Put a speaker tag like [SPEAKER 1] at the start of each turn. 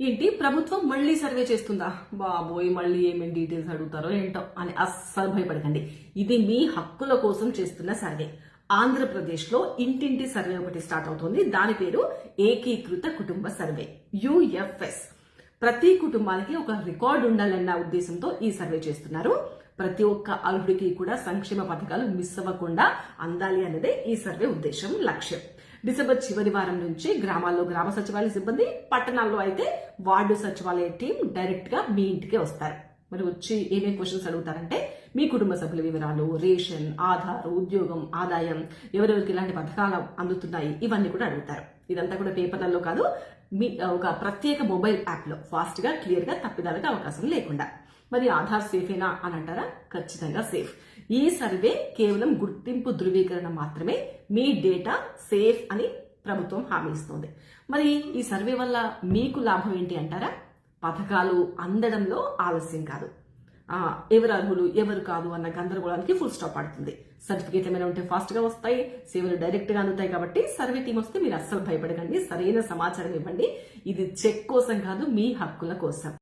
[SPEAKER 1] ఏంటి ప్రభుత్వం మళ్ళీ సర్వే చేస్తుందా? బాబోయ్, మళ్ళీ ఏమేమి డీటెయిల్స్ అడుగుతారో ఏంటో అని అస్సలు భయపడకండి. ఇది మీ హక్కుల కోసం చేస్తున్న సర్వే. ఆంధ్రప్రదేశ్ లో ఇంటింటి సర్వే ఒకటి స్టార్ట్ అవుతుంది. దాని పేరు ఏకీకృత కుటుంబ సర్వే, యుఎఫ్ఎస్. ప్రతి కుటుంబానికి ఒక రికార్డు ఉండాలన్న ఉద్దేశంతో ఈ సర్వే చేస్తున్నారు. ప్రతి ఒక్క అర్హుడికి కూడా సంక్షేమ పథకాలు మిస్ అవ్వకుండా అందాలి అన్నదే ఈ సర్వే ఉద్దేశం, లక్ష్యం. డిసెంబర్ చివరి వారం నుంచి గ్రామాల్లో గ్రామ సచివాలయ సిబ్బంది, పట్టణాల్లో అయితే వార్డు సచివాలయ టీం డైరెక్ట్ గా మీ ఇంటికే వస్తారు. మరి వచ్చి ఏమేమి క్వశ్చన్స్ అడుగుతారంటే మీ కుటుంబ సభ్యుల వివరాలు, రేషన్, ఆధార్, ఉద్యోగం, ఆదాయం, ఎవరెవరికి ఇలాంటి పథకాలు అందుతున్నాయి, ఇవన్నీ కూడా అడుగుతారు. ఇదంతా కూడా పేపర్లలో కాదు, మీ ఒక ప్రత్యేక మొబైల్ యాప్ లో ఫాస్ట్ గా, క్లియర్ గా, తప్పిదాలకు అవకాశం లేకుండా. మరి ఆధార్ సేఫేనా అని అంటారా? ఖచ్చితంగా సేఫ్. ఈ సర్వే కేవలం గుర్తింపు ధృవీకరణ మాత్రమే. మీ డేటా సేఫ్ అని ప్రభుత్వం హామీ ఇస్తోంది. మరి ఈ సర్వే వల్ల మీకు లాభం ఏంటి అంటారా? పథకాలు అందడంలో ఆలస్యం కాదు. ఎవరు అర్హులు, ఎవరు కాదు అన్న గందరగోళానికి ఫుల్ స్టాప్ పడుతుంది. సర్టిఫికేట్ ఏమైనా ఉంటే ఫాస్ట్ గా వస్తాయి, సేవలు డైరెక్ట్ గా అందుతాయి. కాబట్టి సర్వే టీం వస్తే మీరు అస్సలు భయపడకండి, సరైన సమాచారం ఇవ్వండి. ఇది చెక్ కోసం కాదు, మీ హక్కుల కోసం.